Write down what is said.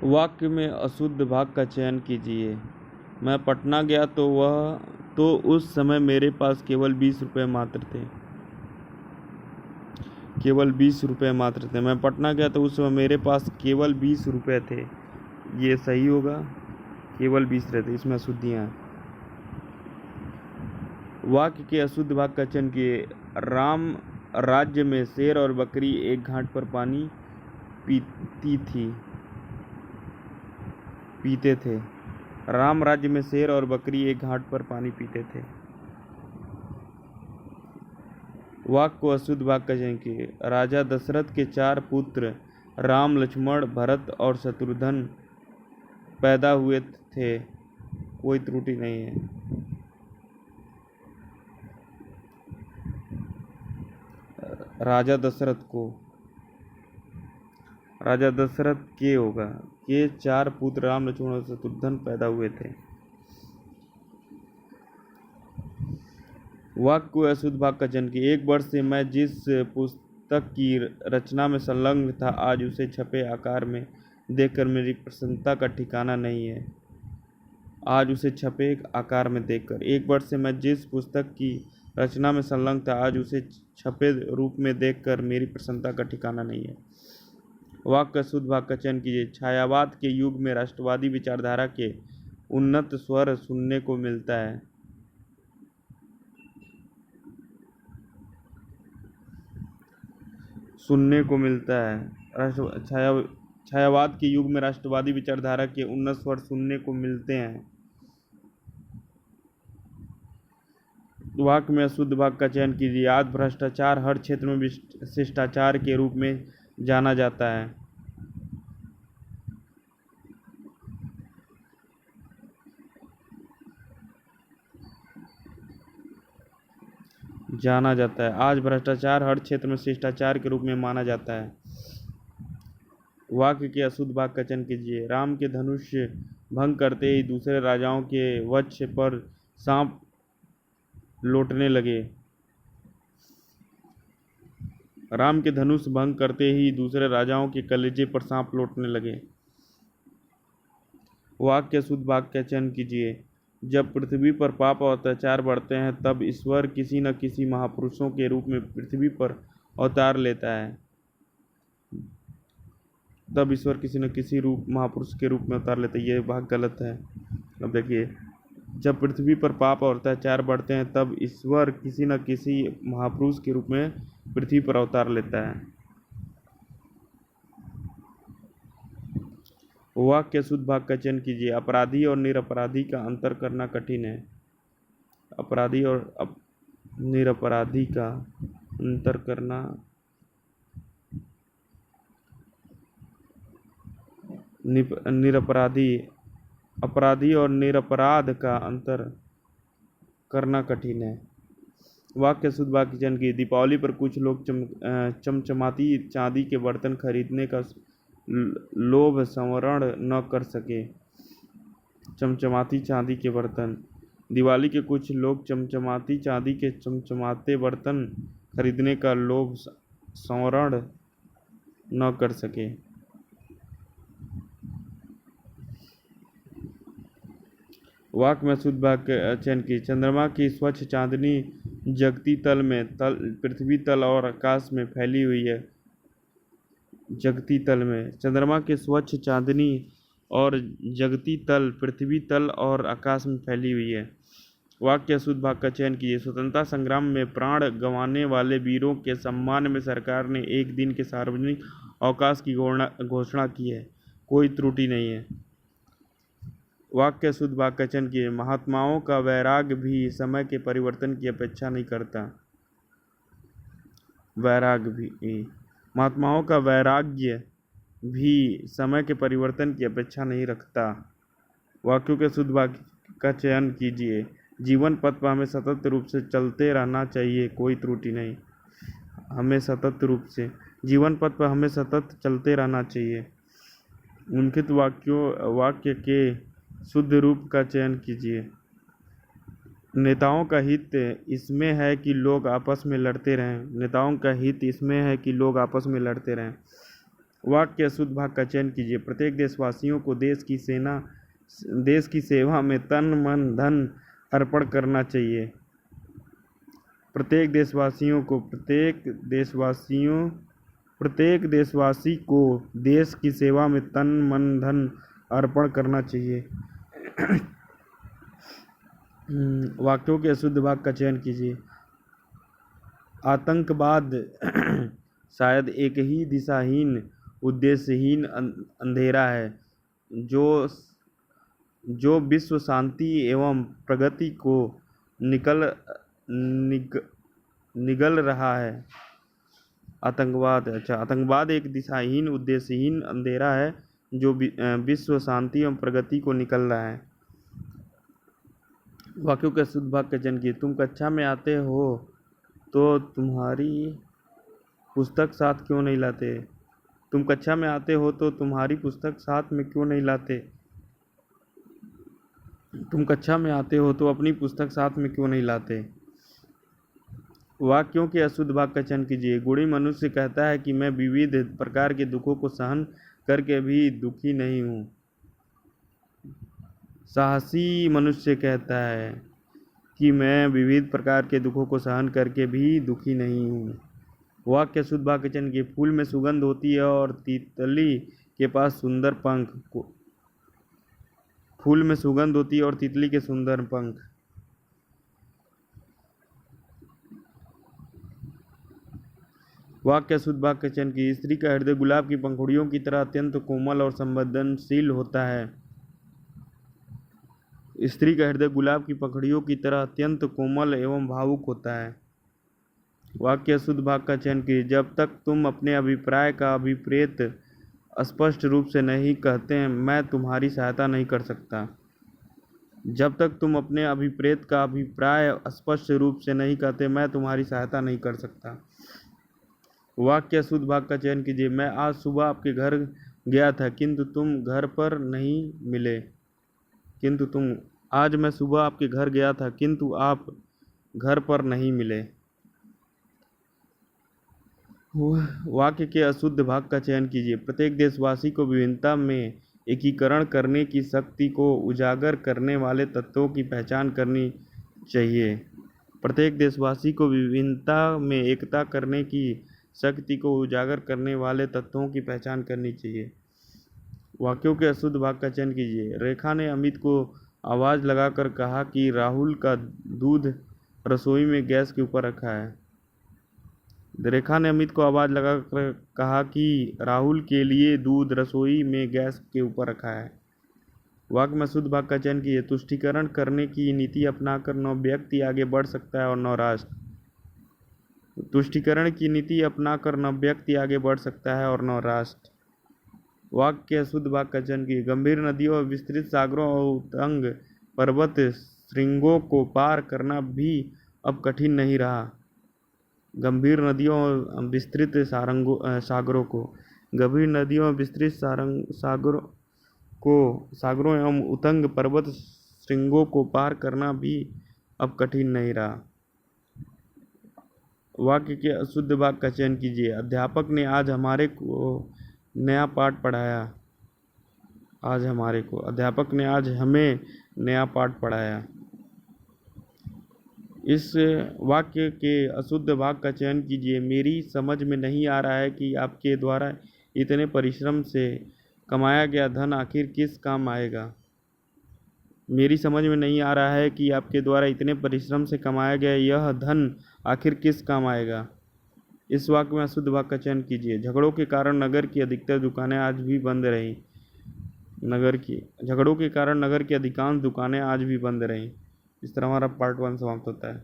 वाक्य में अशुद्ध भाग का चयन कीजिए। मैं पटना गया तो उस समय मेरे पास केवल 20 रुपये मात्र थे। केवल 20 रुपये मात्र थे। मैं पटना गया तो उस समय मेरे पास केवल 20 रुपये थे। ये सही होगा, केवल 20 रहते, इसमें अशुद्धियाँ हैं। वाक्य के अशुद्ध भाग का चयन किए। राम राज्य में शेर और बकरी एक घाट पर पानी पीते थे। राम राज्य में शेर और बकरी एक घाट पर पानी पीते थे। वाक्य को अशुद्ध भाग का चयन किए। राजा दशरथ के 4 पुत्र राम, लक्ष्मण, भरत और शत्रुघ्न पैदा हुए थे। कोई त्रुटि नहीं है। राजा दशरथ के होगा, के 4 पुत्र राम, लक्ष्मण और शत्रुघ्न पैदा हुए थे। वाक्य को अशुद्ध भाग का चयन किए। 1 वर्ष से मैं जिस पुस्तक की रचना में संलग्न था, आज उसे छपे आकार में देखकर मेरी प्रसन्नता का ठिकाना नहीं है। आज उसे छपे आकार में देखकर। 1 वर्ष से मैं जिस पुस्तक की रचना में संलग्न था, आज उसे छपे रूप में देखकर मेरी प्रसन्नता का ठिकाना नहीं है। वाक्य का शुद्ध भाग का चयन कीजिए। छायावाद के युग में राष्ट्रवादी विचारधारा के उन्नत स्वर सुनने को मिलता है। छायावाद के युग में राष्ट्रवादी विचारधारा के उन्नत स्वर सुनने को मिलते हैं। वाक्य में अशुद्ध भाग का चयन कीजिए। आज भ्रष्टाचार हर क्षेत्र में शिष्टाचार के रूप में जाना जाता है। आज भ्रष्टाचार हर क्षेत्र में शिष्टाचार के रूप में माना जाता है। वाक्य के अशुद्ध भाग का चयन कीजिए। राम के धनुष भंग करते ही दूसरे राजाओं के वक्ष पर सांप लौटने लगे। राम के धनुष भंग करते ही दूसरे राजाओं के कलेजे पर सांप लौटने लगे। वाक्य के अशुद्ध भाग का चयन कीजिए। जब पृथ्वी पर पाप और अत्याचार बढ़ते हैं, तब ईश्वर किसी न किसी महापुरुषों के रूप में पृथ्वी पर अवतार लेता है। महापुरुष के रूप में अवतार लेता है। ये भाग गलत है। अब देखिए, जब पृथ्वी पर पाप और अत्याचार बढ़ते हैं, तब ईश्वर किसी न किसी महापुरुष के रूप में पृथ्वी पर अवतार लेता है। वाक्य के शुद्ध भाग का चयन कीजिए। अपराधी और निरपराधी का अंतर करना कठिन है। अपराधी और निरपराधी का अंतर करना अपराधी और निरपराध का अंतर करना कठिन है। वाक्य शुद्ध भाग का चयन कीजिए। दीपावली पर कुछ लोग चमचमाती चांदी के बर्तन खरीदने का लोभ संवरण न कर सके। चमचमाती चांदी के बर्तन। दिवाली के कुछ लोग चमचमाती चांदी के चमचमाते बर्तन खरीदने का लोभ संवरण न कर सके। वाक्य में शुद्ध भाग का चयन कीजिए। चंद्रमा की स्वच्छ चांदनी जगती तल में पृथ्वी तल और आकाश में फैली हुई है। जगती तल में चंद्रमा की स्वच्छ चांदनी और जगती तल पृथ्वी तल और आकाश में फैली हुई है। वाक्य के शुद्ध भाग का चयन कीजिए। स्वतंत्रता संग्राम में प्राण गंवाने वाले वीरों के सम्मान में सरकार ने एक दिन के सार्वजनिक अवकाश की घोषणा की है। कोई त्रुटि नहीं है। वाक्य शुद्ध भाग का चयन कीजिए। महात्माओं का वैराग्य भी समय के परिवर्तन की अपेक्षा नहीं करता। महात्माओं का वैराग्य भी समय के परिवर्तन की अपेक्षा नहीं रखता। वाक्यों के शुद्ध भाग का चयन कीजिए। जीवन पथ पर हमें सतत रूप से चलते रहना चाहिए। कोई त्रुटि नहीं। जीवन पथ पर हमें सतत चलते रहना चाहिए। उनके वाक्य के शुद्ध रूप का चयन कीजिए। नेताओं का हित इसमें है कि लोग आपस में लड़ते रहें। वाक्य अशुद्ध भाग का चयन कीजिए। प्रत्येक देशवासियों को देश की सेवा में तन मन धन अर्पण करना चाहिए। प्रत्येक देशवासी को देश की सेवा में तन मन धन अर्पण करना चाहिए। वाक्यों के अशुद्ध भाग का चयन कीजिए। आतंकवाद शायद एक ही दिशाहीन उद्देश्यहीन अंधेरा है जो विश्व शांति एवं प्रगति को निगल रहा है। आतंकवाद एक दिशाहीन उद्देश्यहीन अंधेरा है जो विश्व शांति एवं प्रगति को निकल रहा है। वाक्यों के अशुद्ध भाग का चयन कीजिए। तुम कक्षा में आते हो तो तुम्हारी पुस्तक साथ क्यों नहीं लाते? तुम कक्षा में आते हो तो तुम्हारी पुस्तक साथ में क्यों नहीं लाते? तुम कक्षा में आते हो तो अपनी पुस्तक साथ में क्यों नहीं लाते? वाक्यों के अशुद्ध भाग का चयन कीजिए। गुणी मनुष्य कहता है कि मैं विविध प्रकार के दुखों को सहन करके भी दुखी नहीं हूँ। साहसी मनुष्य कहता है कि मैं विविध प्रकार के दुखों को सहन करके भी दुखी नहीं हूँ। वाक्य अशुद्ध भाग का चयन कीजिए। फूल में सुगंध होती है और तितली के पास सुंदर पंख। फूल में सुगंध होती है और तितली के सुंदर पंख। वाक्य अशुद्ध भाग का चयन कीजिए। स्त्री का हृदय गुलाब की पंखुड़ियों की तरह अत्यंत कोमल और संवेदनशील होता है। स्त्री का हृदय गुलाब की पंखुड़ियों की तरह अत्यंत कोमल एवं भावुक होता है। वाक्य अशुद्ध भाग का चयन कीजिए। जब तक तुम अपने अभिप्राय का अभिप्रेत स्पष्ट रूप से नहीं कहते हैं मैं तुम्हारी सहायता नहीं कर सकता। जब तक तुम अपने अभिप्रेत का अभिप्राय स्पष्ट रूप से नहीं कहते मैं तुम्हारी सहायता नहीं कर सकता। वाक्य अशुद्ध भाग का चयन कीजिए। मैं आज सुबह आपके घर गया था किंतु तुम घर पर नहीं मिले। आज मैं सुबह आपके घर गया था किंतु आप घर पर नहीं मिले। वाक्य के अशुद्ध भाग का चयन कीजिए। प्रत्येक देशवासी को विभिन्नता में एकीकरण करने की शक्ति को उजागर करने वाले तत्वों की पहचान करनी चाहिए। प्रत्येक देशवासी को विभिन्नता में एकता करने की शक्ति को उजागर करने वाले तत्वों की पहचान करनी चाहिए। वाक्यों के अशुद्ध भाग का चयन कीजिए। रेखा ने अमित को आवाज़ लगाकर कहा कि राहुल का दूध रसोई में गैस के ऊपर रखा है। रेखा ने अमित को आवाज़ लगाकर कहा कि राहुल के लिए दूध रसोई में गैस के ऊपर रखा है। वाक्य में अशुद्ध भाग का चयन कीजिए। तुष्टीकरण करने की नीति अपनाकर न व्यक्ति आगे बढ़ सकता है और न राष्ट्र। तुष्टीकरण की नीति अपनाकर न व्यक्ति आगे बढ़ सकता है और न राष्ट्र। वाक्य के अशुद्ध भाग का चयन कीजिए। गंभीर नदियों और विस्तृत सागरों और उत्तंग पर्वत श्रृंगों को पार करना भी अब कठिन नहीं रहा। गंभीर नदियों और विस्तृत सागरों एवं उत्तंग पर्वत श्रृंगों को पार करना भी अब कठिन नहीं रहा। वाक्य के अशुद्ध भाग का चयन कीजिए। अध्यापक ने आज हमारे को नया पाठ पढ़ाया। अध्यापक ने आज हमें नया पाठ पढ़ाया। इस वाक्य के अशुद्ध भाग का चयन कीजिए। मेरी समझ में नहीं आ रहा है कि आपके द्वारा इतने परिश्रम से कमाया गया धन आखिर किस काम आएगा। मेरी समझ में नहीं आ रहा है कि आपके द्वारा इतने परिश्रम से कमाया गया यह धन आखिर किस काम आएगा। इस वाक्य में अशुद्ध भाग का चयन कीजिए। झगड़ों के कारण नगर की अधिकतर दुकानें आज भी बंद रहीं। झगड़ों के कारण नगर की अधिकांश दुकानें आज भी बंद रहीं। इस तरह हमारा पार्ट 1 समाप्त होता है।